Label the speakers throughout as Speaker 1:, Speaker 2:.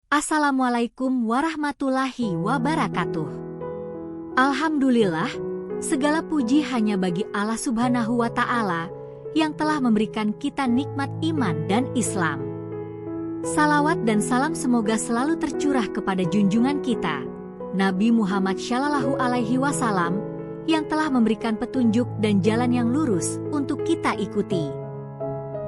Speaker 1: Assalamualaikum warahmatullahi wabarakatuh. Alhamdulillah, segala puji hanya bagi Allah Subhanahu wa Ta'ala yang telah memberikan kita nikmat iman dan Islam. Salawat dan salam semoga selalu tercurah kepada junjungan kita, Nabi Muhammad Shallallahu Alaihi Wasallam, yang telah memberikan petunjuk dan jalan yang lurus untuk kita ikuti.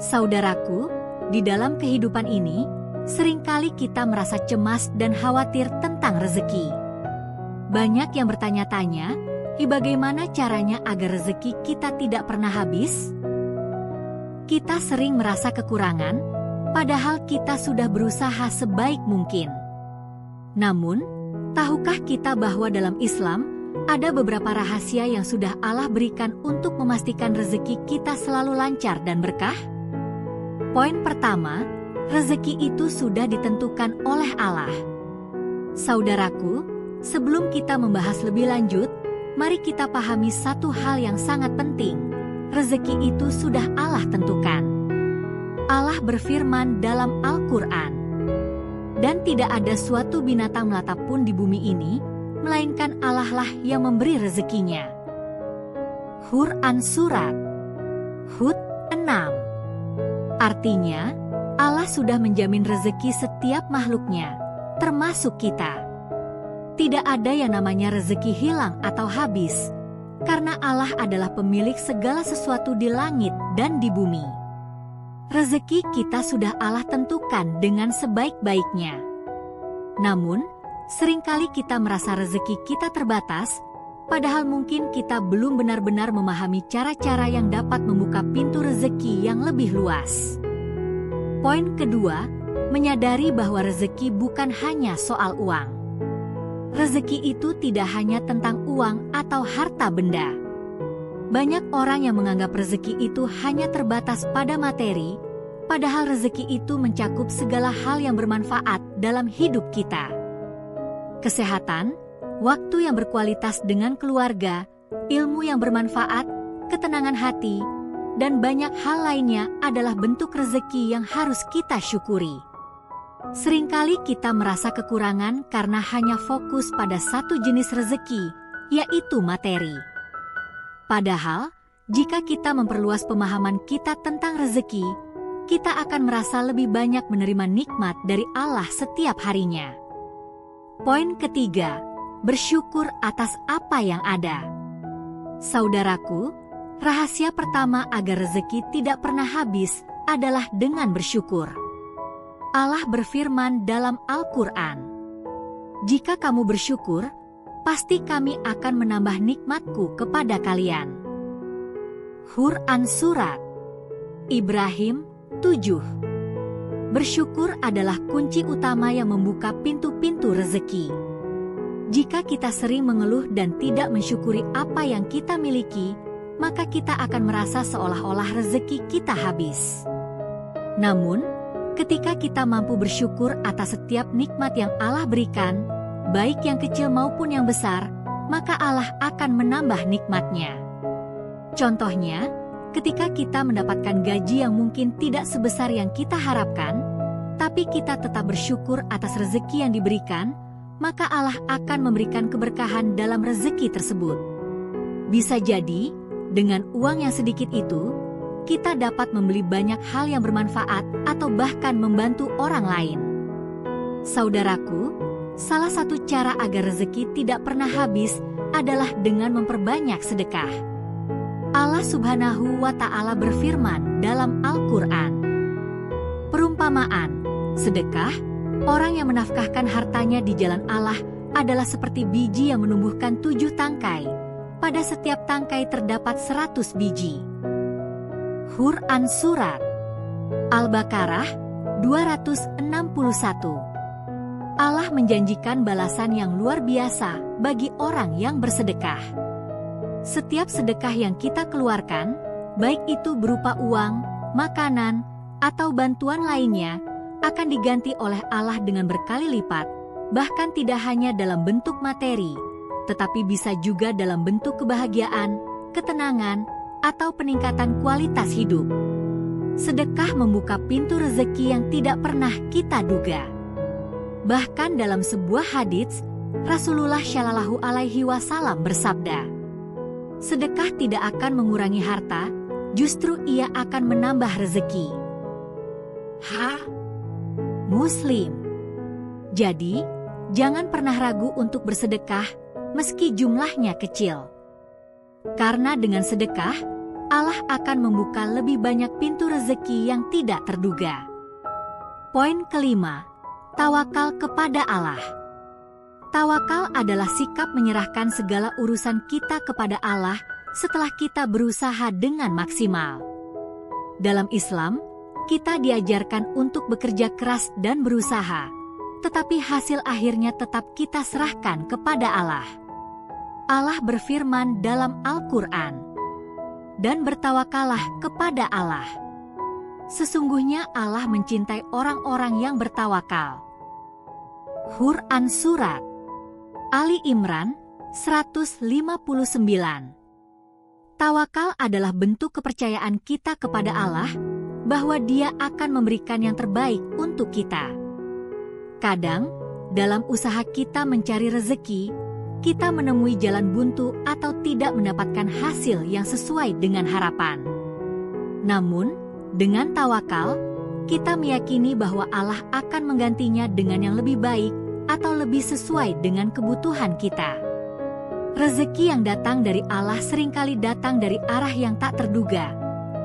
Speaker 1: Saudaraku, di dalam kehidupan ini, seringkali kita merasa cemas dan khawatir tentang rezeki. Banyak yang bertanya-tanya, bagaimana caranya agar rezeki kita tidak pernah habis? Kita sering merasa kekurangan, padahal kita sudah berusaha sebaik mungkin. Namun, tahukah kita bahwa dalam Islam, ada beberapa rahasia yang sudah Allah berikan untuk memastikan rezeki kita selalu lancar dan berkah? Poin pertama, rezeki itu sudah ditentukan oleh Allah. Saudaraku, sebelum kita membahas lebih lanjut, mari kita pahami satu hal yang sangat penting. Rezeki itu sudah Allah tentukan. Allah berfirman dalam Al-Quran, "Dan tidak ada suatu binatang melata pun di bumi ini, melainkan Allah lah yang memberi rezekinya." Quran Surat Hud 6. Artinya, Allah sudah menjamin rezeki setiap makhluknya, termasuk kita. Tidak ada yang namanya rezeki hilang atau habis, karena Allah adalah pemilik segala sesuatu di langit dan di bumi. Rezeki kita sudah Allah tentukan dengan sebaik-baiknya. Namun, seringkali kita merasa rezeki kita terbatas, padahal mungkin kita belum benar-benar memahami cara-cara yang dapat membuka pintu rezeki yang lebih luas. Poin kedua, menyadari bahwa rezeki bukan hanya soal uang. Rezeki itu tidak hanya tentang uang atau harta benda. Banyak orang yang menganggap rezeki itu hanya terbatas pada materi, padahal rezeki itu mencakup segala hal yang bermanfaat dalam hidup kita. Kesehatan, waktu yang berkualitas dengan keluarga, ilmu yang bermanfaat, ketenangan hati, dan banyak hal lainnya adalah bentuk rezeki yang harus kita syukuri. Seringkali kita merasa kekurangan karena hanya fokus pada satu jenis rezeki, yaitu materi. Padahal, jika kita memperluas pemahaman kita tentang rezeki, kita akan merasa lebih banyak menerima nikmat dari Allah setiap harinya. Poin ketiga, bersyukur atas apa yang ada. Saudaraku, rahasia pertama agar rezeki tidak pernah habis adalah dengan bersyukur. Allah berfirman dalam Al-Quran, "Jika kamu bersyukur, pasti kami akan menambah nikmatku kepada kalian." Quran Surat Ibrahim 7. Bersyukur adalah kunci utama yang membuka pintu-pintu rezeki. Jika kita sering mengeluh dan tidak mensyukuri apa yang kita miliki, maka kita akan merasa seolah-olah rezeki kita habis. Namun, ketika kita mampu bersyukur atas setiap nikmat yang Allah berikan, baik yang kecil maupun yang besar, maka Allah akan menambah nikmatnya. Contohnya, ketika kita mendapatkan gaji yang mungkin tidak sebesar yang kita harapkan, tapi kita tetap bersyukur atas rezeki yang diberikan, maka Allah akan memberikan keberkahan dalam rezeki tersebut. Bisa jadi, dengan uang yang sedikit itu, kita dapat membeli banyak hal yang bermanfaat atau bahkan membantu orang lain. Saudaraku, salah satu cara agar rezeki tidak pernah habis adalah dengan memperbanyak sedekah. Allah Subhanahu wa Ta'ala berfirman dalam Al-Quran, "Perumpamaan, sedekah, orang yang menafkahkan hartanya di jalan Allah adalah seperti biji yang menumbuhkan 7 tangkai. Pada setiap tangkai terdapat 100 biji." Quran Surat Al-Baqarah 261. Allah menjanjikan balasan yang luar biasa bagi orang yang bersedekah. Setiap sedekah yang kita keluarkan, baik itu berupa uang, makanan, atau bantuan lainnya, akan diganti oleh Allah dengan berkali lipat, bahkan tidak hanya dalam bentuk materi, tetapi bisa juga dalam bentuk kebahagiaan, ketenangan, atau peningkatan kualitas hidup. Sedekah membuka pintu rezeki yang tidak pernah kita duga. Bahkan dalam sebuah hadits, Rasulullah Shallallahu Alaihi Wasallam bersabda, sedekah tidak akan mengurangi harta, justru ia akan menambah rezeki. Muslim. Jadi, jangan pernah ragu untuk bersedekah, meski jumlahnya kecil. Karena dengan sedekah, Allah akan membuka lebih banyak pintu rezeki yang tidak terduga. Poin kelima, tawakal kepada Allah. Tawakal adalah sikap menyerahkan segala urusan kita kepada Allah setelah kita berusaha dengan maksimal. Dalam Islam, kita diajarkan untuk bekerja keras dan berusaha, tetapi hasil akhirnya tetap kita serahkan kepada Allah. Allah berfirman dalam Al-Quran, "Dan bertawakallah kepada Allah." Sesungguhnya Allah mencintai orang-orang yang bertawakal. Quran Surat Ali Imran 159. Tawakal adalah bentuk kepercayaan kita kepada Allah bahwa Dia akan memberikan yang terbaik untuk kita. Kadang, dalam usaha kita mencari rezeki, kita menemui jalan buntu atau tidak mendapatkan hasil yang sesuai dengan harapan. Namun, dengan tawakal, kita meyakini bahwa Allah akan menggantinya dengan yang lebih baik atau lebih sesuai dengan kebutuhan kita. Rezeki yang datang dari Allah seringkali datang dari arah yang tak terduga,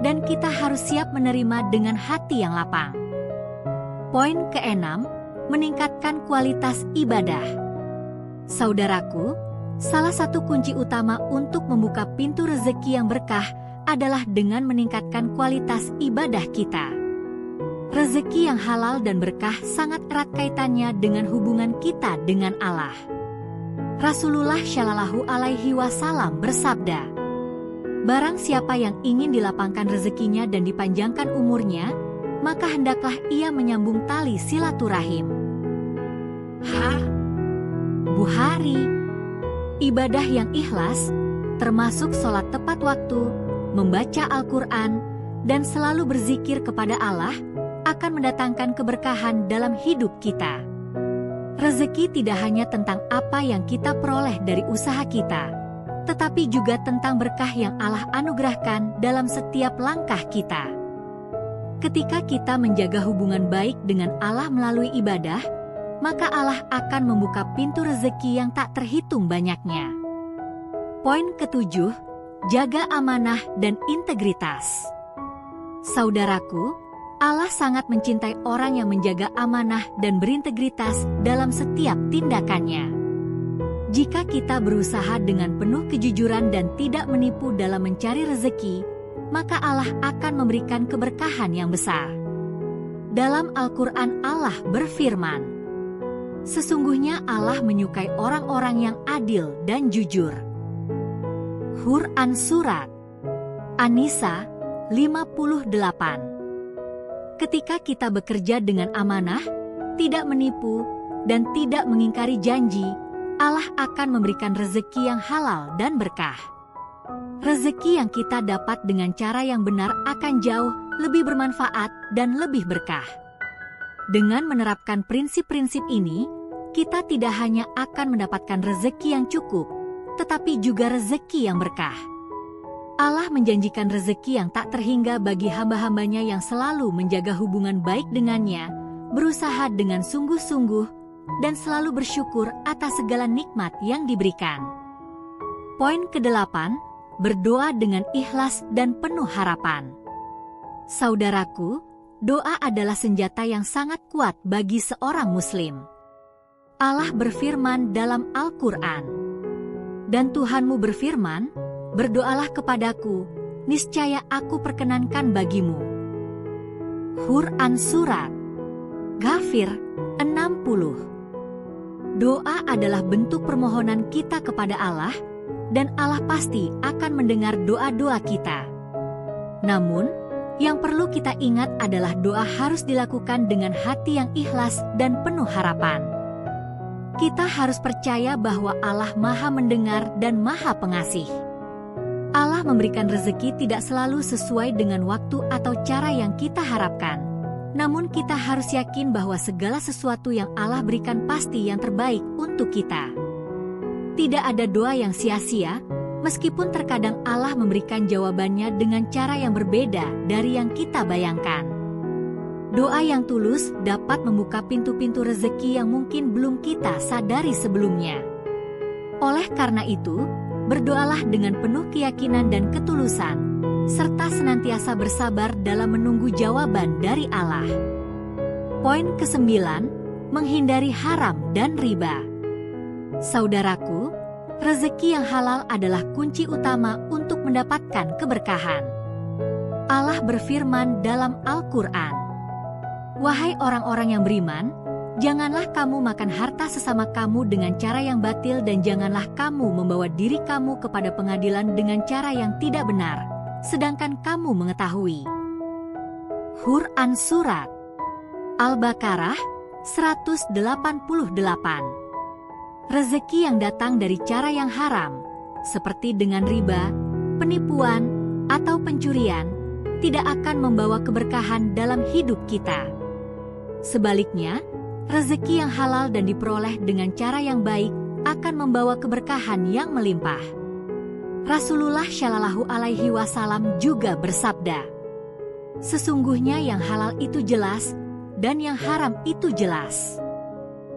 Speaker 1: dan kita harus siap menerima dengan hati yang lapang. Poin keenam, meningkatkan kualitas ibadah. Saudaraku, salah satu kunci utama untuk membuka pintu rezeki yang berkah adalah dengan meningkatkan kualitas ibadah kita. Rezeki yang halal dan berkah sangat erat kaitannya dengan hubungan kita dengan Allah. Rasulullah Shallallahu Alaihi Wasallam bersabda, barang siapa yang ingin dilapangkan rezekinya dan dipanjangkan umurnya, maka hendaklah ia menyambung tali silaturahim. Bukhari. Ibadah yang ikhlas, termasuk sholat tepat waktu, membaca Al-Quran, dan selalu berzikir kepada Allah, akan mendatangkan keberkahan dalam hidup kita. Rezeki tidak hanya tentang apa yang kita peroleh dari usaha kita, tetapi juga tentang berkah yang Allah anugerahkan dalam setiap langkah kita. Ketika kita menjaga hubungan baik dengan Allah melalui ibadah, maka Allah akan membuka pintu rezeki yang tak terhitung banyaknya. Poin ketujuh, jaga amanah dan integritas. Saudaraku, Allah sangat mencintai orang yang menjaga amanah dan berintegritas dalam setiap tindakannya. Jika kita berusaha dengan penuh kejujuran dan tidak menipu dalam mencari rezeki, maka Allah akan memberikan keberkahan yang besar. Dalam Al-Quran Allah berfirman, sesungguhnya Allah menyukai orang-orang yang adil dan jujur. Quran Surat An-Nisa 58. Ketika kita bekerja dengan amanah, tidak menipu, dan tidak mengingkari janji, Allah akan memberikan rezeki yang halal dan berkah. Rezeki yang kita dapat dengan cara yang benar akan jauh lebih bermanfaat dan lebih berkah. Dengan menerapkan prinsip-prinsip ini, kita tidak hanya akan mendapatkan rezeki yang cukup, tetapi juga rezeki yang berkah. Allah menjanjikan rezeki yang tak terhingga bagi hamba-hambanya yang selalu menjaga hubungan baik dengannya, berusaha dengan sungguh-sungguh, dan selalu bersyukur atas segala nikmat yang diberikan. Poin ke-8, berdoa dengan ikhlas dan penuh harapan. Saudaraku, doa adalah senjata yang sangat kuat bagi seorang muslim. Allah berfirman dalam Al-Quran, dan Tuhanmu berfirman, berdoalah kepadaku, niscaya aku perkenankan bagimu. Quran Surat Ghafir 60. Doa adalah bentuk permohonan kita kepada Allah, dan Allah pasti akan mendengar doa-doa kita. Namun, yang perlu kita ingat adalah doa harus dilakukan dengan hati yang ikhlas dan penuh harapan. Kita harus percaya bahwa Allah Maha Mendengar dan Maha Pengasih. Allah memberikan rezeki tidak selalu sesuai dengan waktu atau cara yang kita harapkan. Namun kita harus yakin bahwa segala sesuatu yang Allah berikan pasti yang terbaik untuk kita. Tidak ada doa yang sia-sia, meskipun terkadang Allah memberikan jawabannya dengan cara yang berbeda dari yang kita bayangkan. Doa yang tulus dapat membuka pintu-pintu rezeki yang mungkin belum kita sadari sebelumnya. Oleh karena itu, berdoalah dengan penuh keyakinan dan ketulusan, serta senantiasa bersabar dalam menunggu jawaban dari Allah. Poin ke-9, menghindari haram dan riba. Saudaraku, rezeki yang halal adalah kunci utama untuk mendapatkan keberkahan. Allah berfirman dalam Al-Quran, "Wahai orang-orang yang beriman, janganlah kamu makan harta sesama kamu dengan cara yang batil dan janganlah kamu membawa diri kamu kepada pengadilan dengan cara yang tidak benar, sedangkan kamu mengetahui." Quran Surat Al-Baqarah 188. Rezeki yang datang dari cara yang haram, seperti dengan riba, penipuan, atau pencurian, tidak akan membawa keberkahan dalam hidup kita. Sebaliknya, rezeki yang halal dan diperoleh dengan cara yang baik akan membawa keberkahan yang melimpah. Rasulullah Shallallahu Alaihi Wasallam juga bersabda, "Sesungguhnya yang halal itu jelas, dan yang haram itu jelas.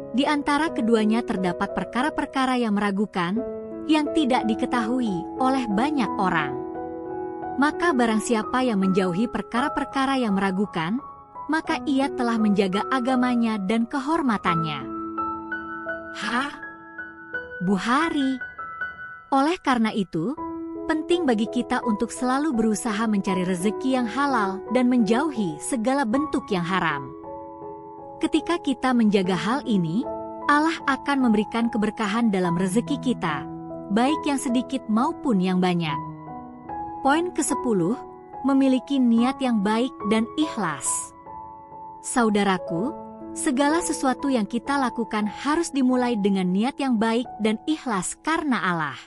Speaker 1: Di antara keduanya terdapat perkara-perkara yang meragukan, yang tidak diketahui oleh banyak orang. Maka barang siapa yang menjauhi perkara-perkara yang meragukan, maka ia telah menjaga agamanya dan kehormatannya." Bukhari. Oleh karena itu, penting bagi kita untuk selalu berusaha mencari rezeki yang halal dan menjauhi segala bentuk yang haram. Ketika kita menjaga hal ini, Allah akan memberikan keberkahan dalam rezeki kita, baik yang sedikit maupun yang banyak. Poin ke-10, memiliki niat yang baik dan ikhlas. Saudaraku, segala sesuatu yang kita lakukan harus dimulai dengan niat yang baik dan ikhlas karena Allah.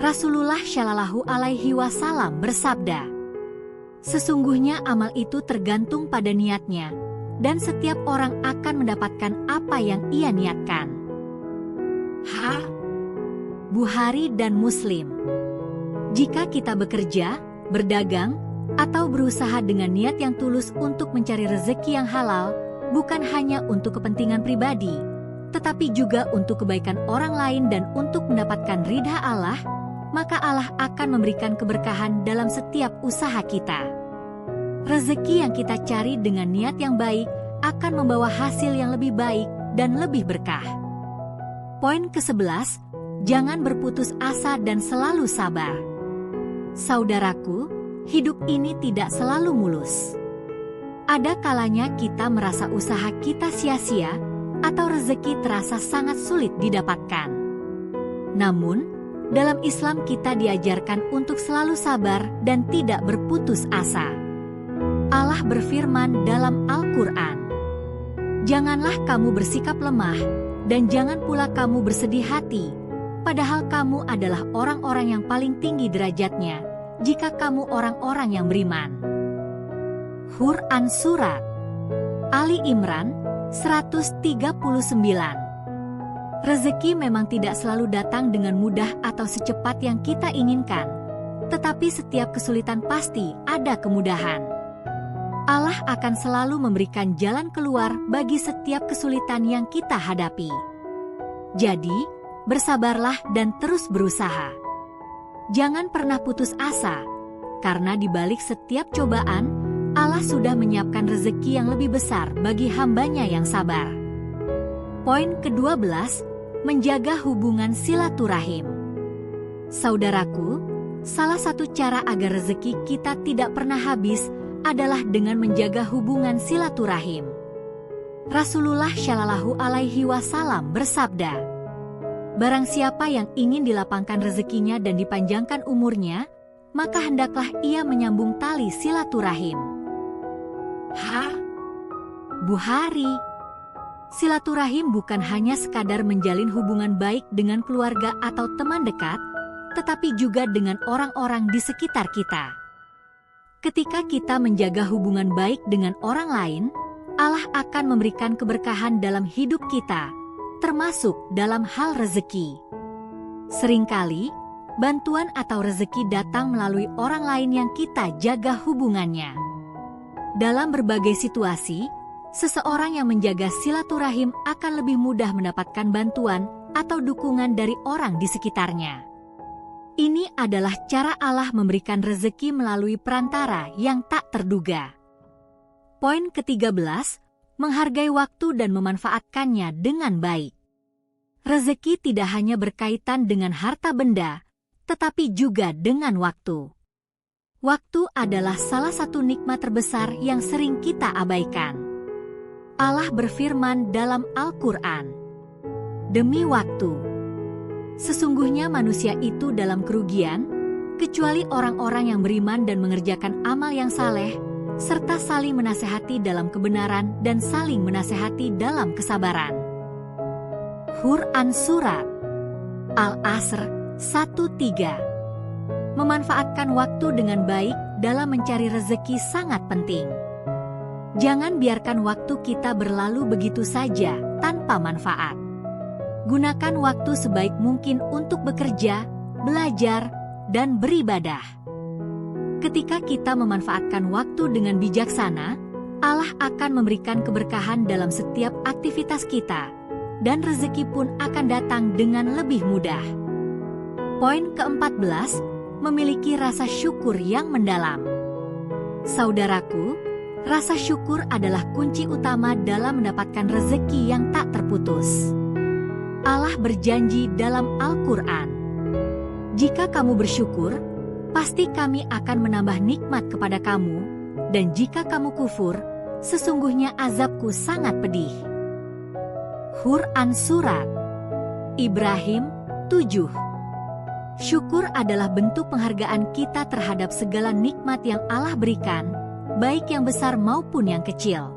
Speaker 1: Rasulullah Shallallahu Alaihi Wasallam bersabda, "Sesungguhnya amal itu tergantung pada niatnya, dan setiap orang akan mendapatkan apa yang ia niatkan." Bukhari dan Muslim. Jika kita bekerja, berdagang, atau berusaha dengan niat yang tulus untuk mencari rezeki yang halal, bukan hanya untuk kepentingan pribadi, tetapi juga untuk kebaikan orang lain dan untuk mendapatkan ridha Allah, maka Allah akan memberikan keberkahan dalam setiap usaha kita. Rezeki yang kita cari dengan niat yang baik akan membawa hasil yang lebih baik dan lebih berkah. Poin ke-11, jangan berputus asa dan selalu sabar. Saudaraku, hidup ini tidak selalu mulus. Ada kalanya kita merasa usaha kita sia-sia atau rezeki terasa sangat sulit didapatkan. Namun, dalam Islam kita diajarkan untuk selalu sabar dan tidak berputus asa. Allah berfirman dalam Al-Quran, "Janganlah kamu bersikap lemah, dan jangan pula kamu bersedih hati, padahal kamu adalah orang-orang yang paling tinggi derajatnya, jika kamu orang-orang yang beriman." Quran Surat Ali Imran 139. Rezeki memang tidak selalu datang dengan mudah atau secepat yang kita inginkan, tetapi setiap kesulitan pasti ada kemudahan. Allah akan selalu memberikan jalan keluar bagi setiap kesulitan yang kita hadapi. Jadi, bersabarlah dan terus berusaha. Jangan pernah putus asa, karena di balik setiap cobaan, Allah sudah menyiapkan rezeki yang lebih besar bagi hambanya yang sabar. Poin ke-12, menjaga hubungan silaturahim. Saudaraku, salah satu cara agar rezeki kita tidak pernah habis adalah dengan menjaga hubungan silaturahim. Rasulullah Shallallahu Alaihi Wasallam bersabda, "Barang siapa yang ingin dilapangkan rezekinya dan dipanjangkan umurnya, maka hendaklah ia menyambung tali silaturahim." Bukhari. Silaturahim bukan hanya sekadar menjalin hubungan baik dengan keluarga atau teman dekat, tetapi juga dengan orang-orang di sekitar kita. Ketika kita menjaga hubungan baik dengan orang lain, Allah akan memberikan keberkahan dalam hidup kita, termasuk dalam hal rezeki. Seringkali, bantuan atau rezeki datang melalui orang lain yang kita jaga hubungannya. Dalam berbagai situasi, seseorang yang menjaga silaturahim akan lebih mudah mendapatkan bantuan atau dukungan dari orang di sekitarnya. Ini adalah cara Allah memberikan rezeki melalui perantara yang tak terduga. Poin ke-13, menghargai waktu dan memanfaatkannya dengan baik. Rezeki tidak hanya berkaitan dengan harta benda, tetapi juga dengan waktu. Waktu adalah salah satu nikmat terbesar yang sering kita abaikan. Allah berfirman dalam Al-Quran, "Demi waktu, sesungguhnya manusia itu dalam kerugian, kecuali orang-orang yang beriman dan mengerjakan amal yang saleh, serta saling menasehati dalam kebenaran dan saling menasehati dalam kesabaran." Quran Surat Al-Asr 1:3. Memanfaatkan waktu dengan baik dalam mencari rezeki sangat penting. Jangan biarkan waktu kita berlalu begitu saja tanpa manfaat. Gunakan waktu sebaik mungkin untuk bekerja, belajar, dan beribadah. Ketika kita memanfaatkan waktu dengan bijaksana, Allah akan memberikan keberkahan dalam setiap aktivitas kita, dan rezeki pun akan datang dengan lebih mudah. Poin ke-14, memiliki rasa syukur yang mendalam. Saudaraku, rasa syukur adalah kunci utama dalam mendapatkan rezeki yang tak terputus. Allah berjanji dalam Al-Quran, "Jika kamu bersyukur, pasti kami akan menambah nikmat kepada kamu, dan jika kamu kufur, sesungguhnya azabku sangat pedih." Quran Surat Ibrahim 7. Syukur adalah bentuk penghargaan kita terhadap segala nikmat yang Allah berikan, baik yang besar maupun yang kecil.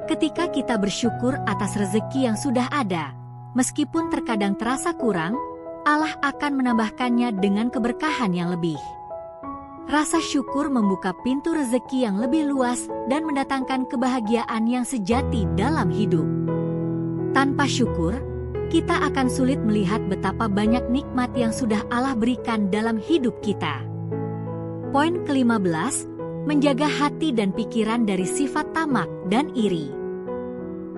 Speaker 1: Ketika kita bersyukur atas rezeki yang sudah ada, meskipun terkadang terasa kurang, Allah akan menambahkannya dengan keberkahan yang lebih. Rasa syukur membuka pintu rezeki yang lebih luas dan mendatangkan kebahagiaan yang sejati dalam hidup. Tanpa syukur, kita akan sulit melihat betapa banyak nikmat yang sudah Allah berikan dalam hidup kita. Poin ke-15, menjaga hati dan pikiran dari sifat tamak dan iri.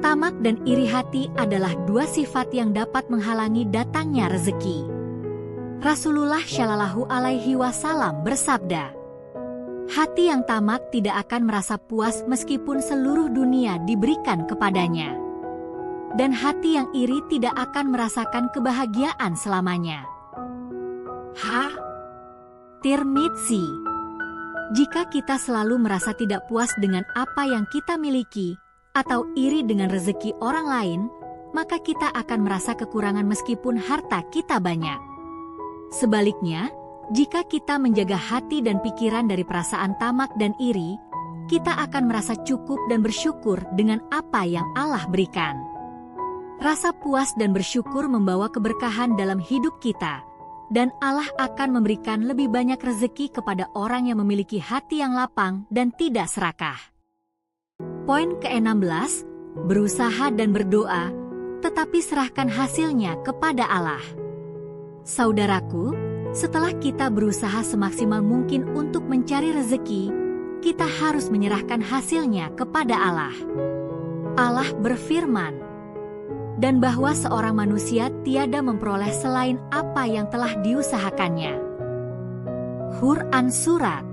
Speaker 1: Tamak dan iri hati adalah dua sifat yang dapat menghalangi datangnya rezeki. Rasulullah Shallallahu Alaihi Wasallam bersabda, "Hati yang tamak tidak akan merasa puas meskipun seluruh dunia diberikan kepadanya. Dan hati yang iri tidak akan merasakan kebahagiaan selamanya." Tirmidzi. Jika kita selalu merasa tidak puas dengan apa yang kita miliki, atau iri dengan rezeki orang lain, maka kita akan merasa kekurangan meskipun harta kita banyak. Sebaliknya, jika kita menjaga hati dan pikiran dari perasaan tamak dan iri, kita akan merasa cukup dan bersyukur dengan apa yang Allah berikan. Rasa puas dan bersyukur membawa keberkahan dalam hidup kita, dan Allah akan memberikan lebih banyak rezeki kepada orang yang memiliki hati yang lapang dan tidak serakah. Poin ke-16, berusaha dan berdoa, tetapi serahkan hasilnya kepada Allah. Saudaraku, setelah kita berusaha semaksimal mungkin untuk mencari rezeki, kita harus menyerahkan hasilnya kepada Allah. Allah berfirman, "Dan bahwa seorang manusia tiada memperoleh selain apa yang telah diusahakannya." Quran Surat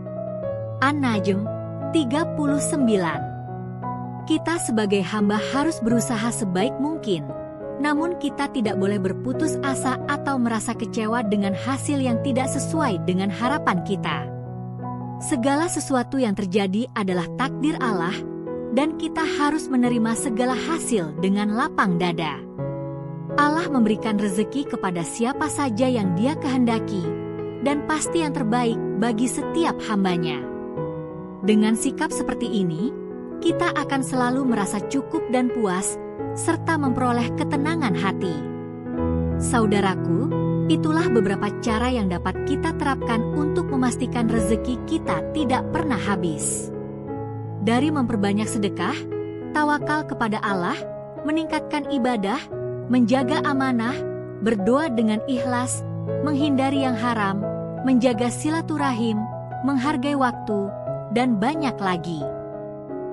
Speaker 1: An-Najm 39. Kita sebagai hamba harus berusaha sebaik mungkin, namun kita tidak boleh berputus asa atau merasa kecewa dengan hasil yang tidak sesuai dengan harapan kita. Segala sesuatu yang terjadi adalah takdir Allah, dan kita harus menerima segala hasil dengan lapang dada. Allah memberikan rezeki kepada siapa saja yang Dia kehendaki, dan pasti yang terbaik bagi setiap hambanya. Dengan sikap seperti ini, kita akan selalu merasa cukup dan puas, serta memperoleh ketenangan hati. Saudaraku, Itulah beberapa cara yang dapat kita terapkan untuk memastikan rezeki kita tidak pernah habis. Dari memperbanyak sedekah, tawakal kepada Allah, meningkatkan ibadah, menjaga amanah, berdoa dengan ikhlas, menghindari yang haram, menjaga silaturahim, menghargai waktu, dan banyak lagi.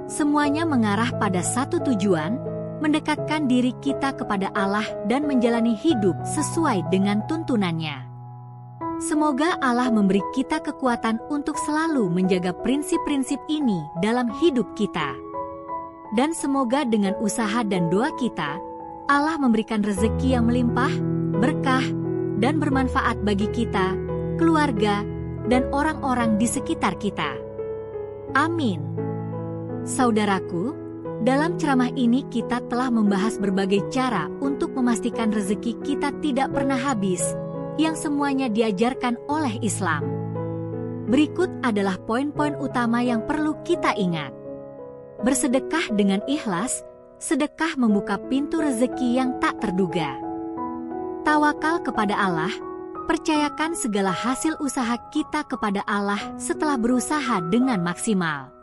Speaker 1: Semuanya mengarah pada satu tujuan, mendekatkan diri kita kepada Allah dan menjalani hidup sesuai dengan tuntunannya. Semoga Allah memberi kita kekuatan untuk selalu menjaga prinsip-prinsip ini dalam hidup kita. Dan semoga dengan usaha dan doa kita, Allah memberikan rezeki yang melimpah, berkah, dan bermanfaat bagi kita, keluarga, dan orang-orang di sekitar kita. Amin. Saudaraku, dalam ceramah ini kita telah membahas berbagai cara untuk memastikan rezeki kita tidak pernah habis, yang semuanya diajarkan oleh Islam. Berikut adalah poin-poin utama yang perlu kita ingat. Bersedekah dengan ikhlas, sedekah membuka pintu rezeki yang tak terduga. Tawakal kepada Allah, percayakan segala hasil usaha kita kepada Allah setelah berusaha dengan maksimal.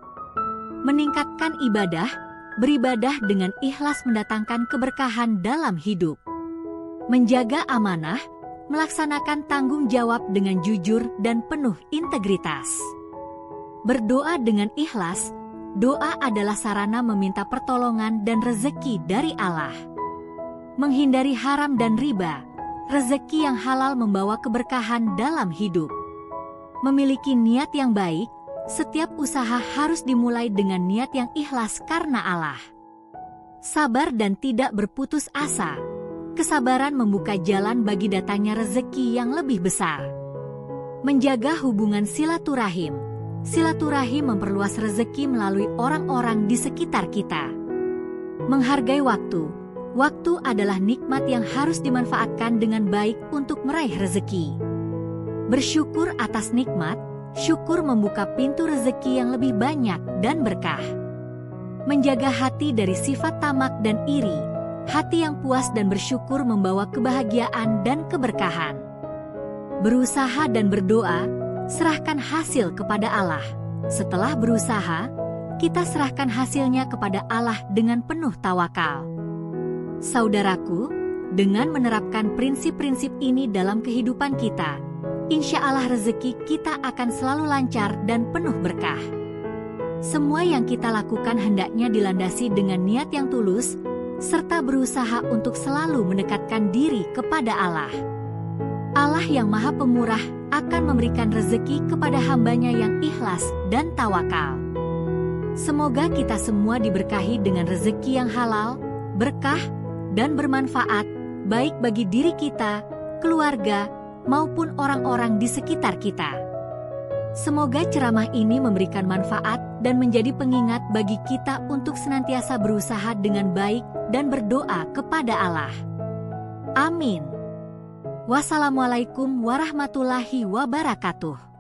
Speaker 1: Meningkatkan ibadah, beribadah dengan ikhlas mendatangkan keberkahan dalam hidup. Menjaga amanah, melaksanakan tanggung jawab dengan jujur dan penuh integritas. Berdoa dengan ikhlas, doa adalah sarana meminta pertolongan dan rezeki dari Allah. Menghindari haram dan riba, rezeki yang halal membawa keberkahan dalam hidup. Memiliki niat yang baik, setiap usaha harus dimulai dengan niat yang ikhlas karena Allah. Sabar dan tidak berputus asa. Kesabaran membuka jalan bagi datangnya rezeki yang lebih besar. Menjaga hubungan silaturahim. Silaturahim memperluas rezeki melalui orang-orang di sekitar kita. Menghargai waktu. Waktu adalah nikmat yang harus dimanfaatkan dengan baik untuk meraih rezeki. Bersyukur atas nikmat. Syukur membuka pintu rezeki yang lebih banyak dan berkah. Menjaga hati dari sifat tamak dan iri. Hati yang puas dan bersyukur membawa kebahagiaan dan keberkahan. Berusaha dan berdoa, serahkan hasil kepada Allah. Setelah berusaha, kita serahkan hasilnya kepada Allah dengan penuh tawakal. Saudaraku, dengan menerapkan prinsip-prinsip ini dalam kehidupan kita, insya Allah rezeki kita akan selalu lancar dan penuh berkah. Semua yang kita lakukan hendaknya dilandasi dengan niat yang tulus, serta berusaha untuk selalu mendekatkan diri kepada Allah. Allah yang Maha Pemurah akan memberikan rezeki kepada hambanya yang ikhlas dan tawakal. Semoga kita semua diberkahi dengan rezeki yang halal, berkah, dan bermanfaat, baik bagi diri kita, keluarga, maupun orang-orang di sekitar kita. Semoga ceramah ini memberikan manfaat dan menjadi pengingat bagi kita untuk senantiasa berusaha dengan baik dan berdoa kepada Allah. Amin. Wassalamualaikum warahmatullahi wabarakatuh.